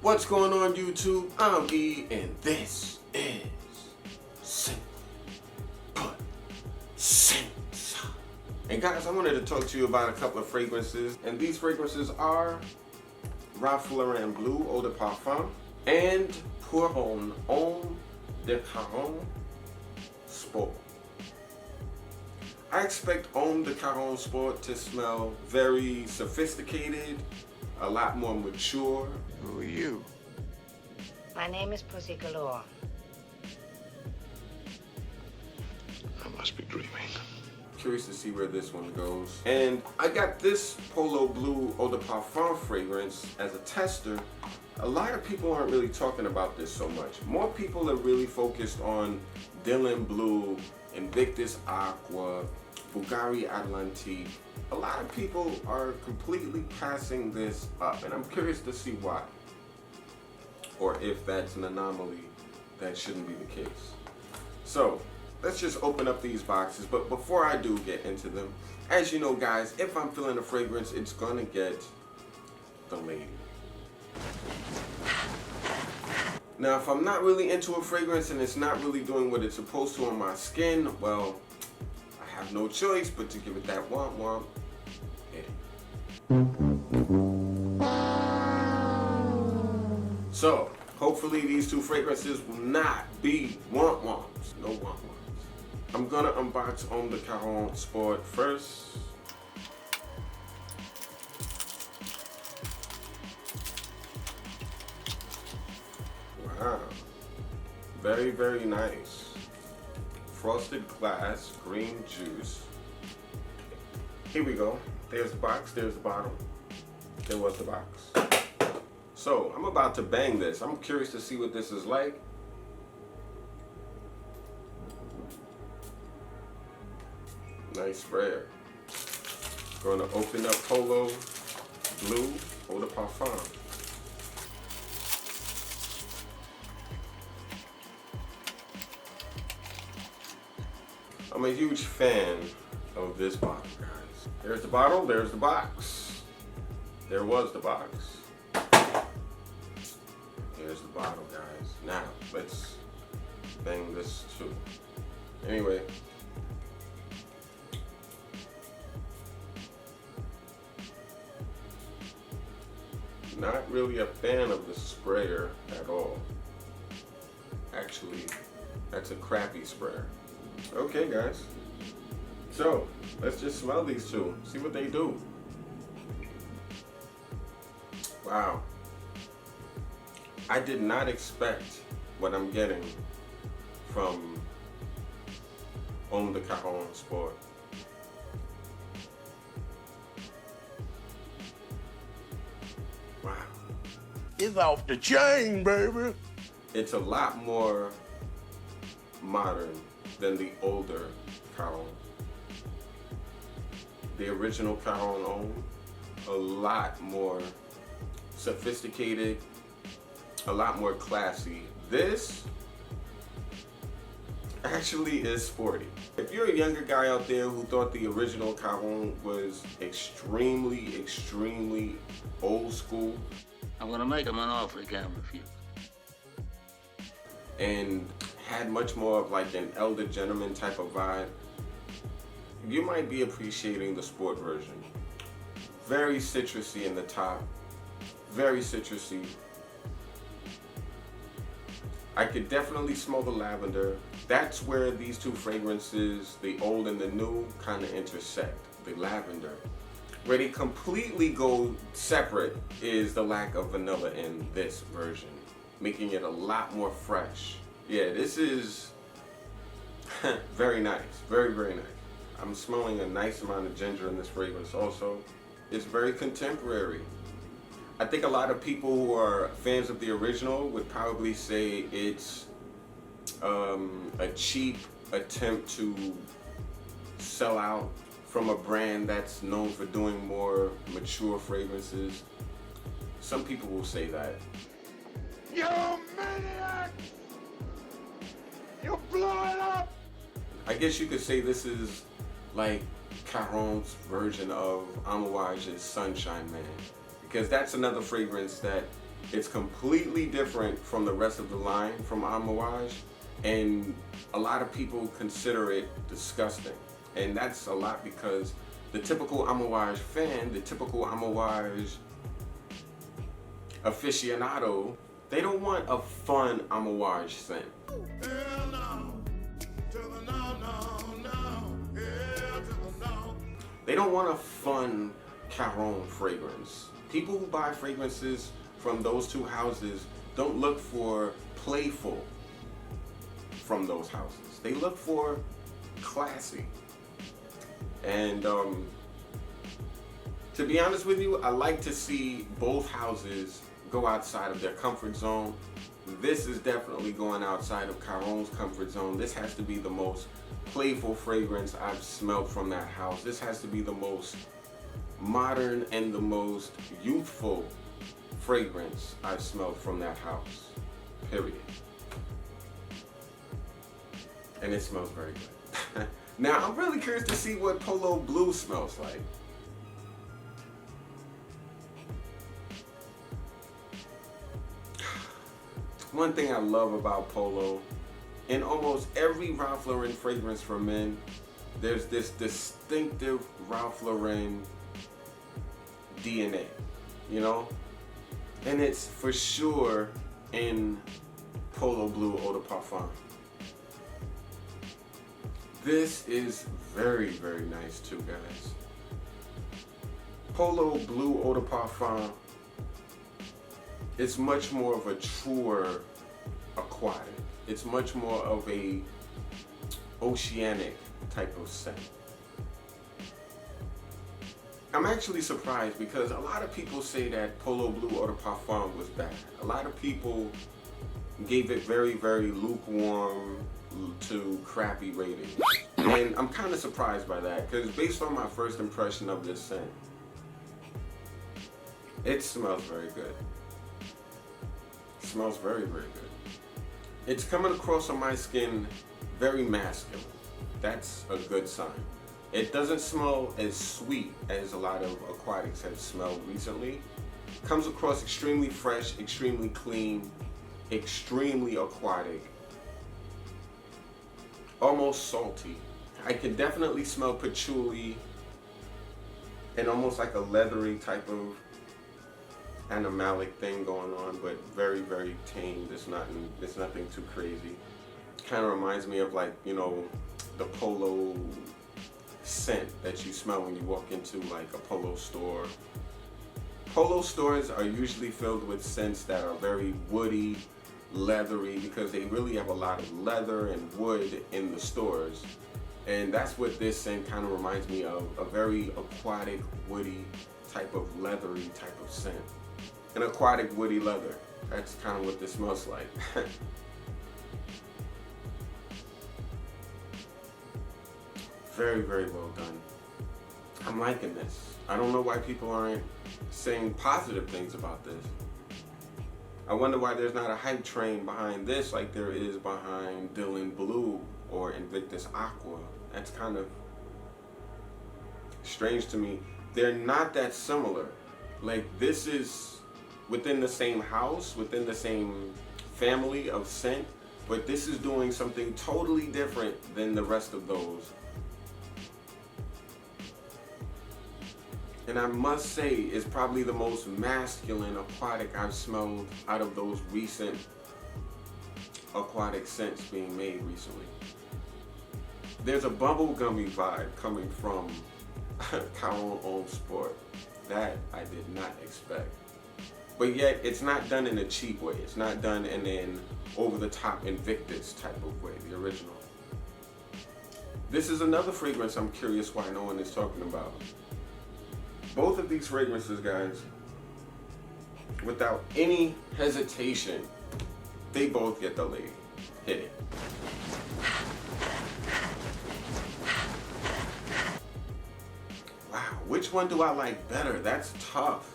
What's going on, YouTube? I'm E, and this is SimplyPut Scents. And guys, I wanted to talk to you about a couple of fragrances, and these fragrances are Ralph Lauren Blue Eau De Parfum and Caron Homme Caron Sport. I expect Homme De Caron Sport to smell very sophisticated, a lot more mature. Who are you? My name is Pussy Galore. I must be dreaming. Curious to see where this one goes. And I got this Polo Blue Eau De Parfum fragrance as a tester. A lot of people aren't really talking about this so much. More people are really focused on Dylan Blue, Invictus Aqua, Bulgari Atlantique. A lot of people are completely passing this up, and I'm curious to see why. Or if that's an anomaly that shouldn't be the case. So, let's just open up these boxes. But before I do get into them, as you know guys, if I'm feeling a fragrance, it's gonna get the lady. Now, if I'm not really into a fragrance and it's not really doing what it's supposed to on my skin, well, I have no choice but to give it that womp womp. So, hopefully these two fragrances will not be womp womps. No womp womps. I'm gonna unbox Homme De Caron Sport first. Wow. Very, very nice. Frosted glass, green juice. Here we go. There's the box, there's the bottle. There was the box. So, I'm about to bang this. I'm curious to see what this is like. Nice sprayer. Going to open up Polo Blue Eau De Parfum. I'm a huge fan of this bottle, guys. There's the bottle, there's the box. There was the box. Here's the bottle, guys. Now, let's bang this too. Anyway. Not really a fan of the sprayer at all. Actually, that's a crappy sprayer. Okay, guys. So, let's just smell these two. See what they do. Wow. I did not expect what I'm getting from Homme De Caron Sport. Wow. It's off the chain, baby. It's a lot more modern than the older Caron. The original Caron Homme, a lot more sophisticated, a lot more classy. This actually is sporty. If you're a younger guy out there who thought the original Caron was extremely, extremely old school, I'm gonna make him an offer he can't refuse. And had much more of like an elder gentleman type of vibe, you might be appreciating the sport version. Very citrusy in the top, very citrusy. I could definitely smell the lavender. That's where these two fragrances, the old and the new, kind of intersect, the lavender. Where they completely go separate is the lack of vanilla in this version, making it a lot more fresh. Yeah, this is very nice, very, very nice. I'm smelling a nice amount of ginger in this fragrance also. It's very contemporary. I think a lot of people who are fans of the original would probably say it's a cheap attempt to sell out from a brand that's known for doing more mature fragrances. Some people will say that. You maniac! You blew it up! I guess you could say this is like Caron's version of Amawage's Sunshine Man. Because that's another fragrance that It's completely different from the rest of the line from Amouage, and a lot of people consider it disgusting. And that's a lot because the typical Amouage fan, the typical Amouage aficionado, they don't want a fun Amouage scent. They don't want a fun Caron fragrance. People who buy fragrances from those two houses don't look for playful from those houses. They look for classy. And to be honest with you, I like to see both houses go outside of their comfort zone. This is definitely going outside of Caron's comfort zone. This has to be the most playful fragrance I've smelled from that house. This has to be the most modern and the most youthful fragrance I've smelled from that house, period. And it smells very good. Now, I'm really curious to see what Polo Blue smells like. One thing I love about Polo, in almost every Ralph Lauren fragrance for men, there's this distinctive Ralph Lauren DNA, you know? And it's for sure in Polo Blue Eau De Parfum. This is very, very nice too, guys. Polo Blue Eau De Parfum, it's much more of a truer aquatic. It's much more of a oceanic type of scent. I'm actually surprised because a lot of people say that Polo Blue Eau De Parfum was bad. A lot of people gave it very, very lukewarm to crappy rating. And I'm kind of surprised by that because based on my first impression of this scent, it smells very good. It smells very, very good. It's coming across on my skin very masculine. That's a good sign. It doesn't smell as sweet as a lot of aquatics have smelled recently. Comes across extremely fresh, extremely clean, extremely aquatic, almost salty. I can definitely smell patchouli and almost like a leathery type of animalic thing going on, but very, very tame. It's nothing too crazy. Kind of reminds me of, like, you know, the Polo scent that you smell when you walk into like a Polo store. Polo stores are usually filled with scents that are very woody, leathery, because they really have a lot of leather and wood in the stores. And that's what this scent kind of reminds me of, a very aquatic, woody type of leathery type of scent. An aquatic, woody leather. That's kind of what this smells like. Very, very well done. I'm liking this. I don't know why people aren't saying positive things about this. I wonder why there's not a hype train behind this like there is behind Dylan Blue or Invictus Aqua. That's kind of strange to me. They're not that similar. Like, this is within the same house, within the same family of scent, but this is doing something totally different than the rest of those. And I must say, it's probably the most masculine aquatic I've smelled out of those recent aquatic scents being made recently. There's a bubblegummy vibe coming from Caron Homme Sport that I did not expect. But yet, it's not done in a cheap way. It's not done in an over-the-top Invictus type of way, the original. This is another fragrance I'm curious why no one is talking about. Both of these fragrances, guys, without any hesitation, they both get the lead. Hit it. Wow, which one do I like better? That's tough.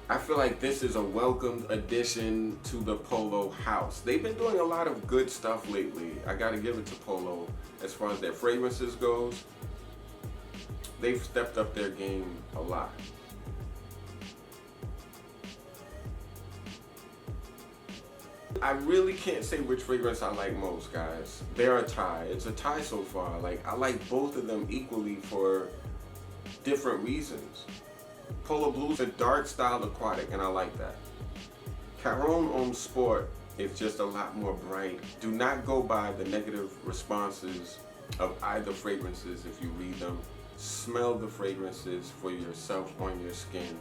I feel like this is a welcomed addition to the Polo house. They've been doing a lot of good stuff lately. I gotta give it to Polo as far as their fragrances goes. They've stepped up their game a lot. I really can't say which fragrance I like most, guys. They're a tie. It's a tie so far. Like, I like both of them equally for different reasons. Polo Blue is a dark styled aquatic, and I like that. Caron Homme Sport is just a lot more bright. Do not go by the negative responses of either fragrances if you read them. Smell the fragrances for yourself on your skin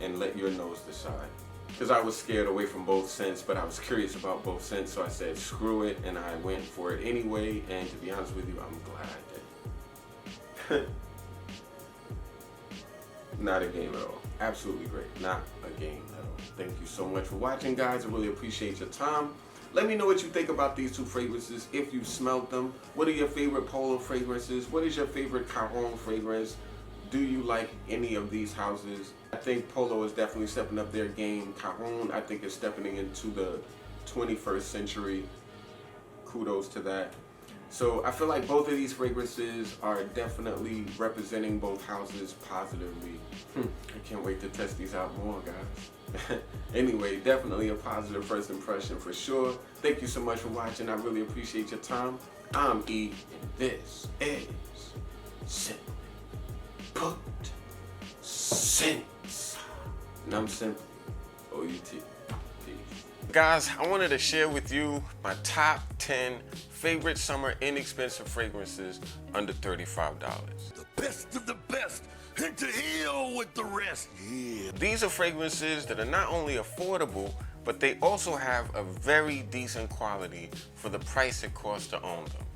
and let your nose decide. Because I was scared away from both scents, but I was curious about both scents, so I said screw it, and I went for it anyway. And to be honest with you, I'm glad that not a game at all. Absolutely great. Not a game at all. Thank you so much for watching, guys. I really appreciate your time. Let me know what you think about these two fragrances if you smelled them. What are your favorite Polo fragrances? What is your favorite Caron fragrance? Do you like any of these houses? I think Polo is definitely stepping up their game. Caron, I think, is stepping into the 21st century. Kudos to that. So I feel like both of these fragrances are definitely representing both houses positively. I can't wait to test these out more, guys. Anyway, definitely a positive first impression for sure. Thank you so much for watching. I really appreciate your time. I'm E, and this is SimplyPut Scents. And I'm Simply, O-U-T. Guys, I wanted to share with you my top 10 favorite summer inexpensive fragrances under $35. The best of the best, and to hell with the rest, yeah. These are fragrances that are not only affordable, but they also have a very decent quality for the price it costs to own them.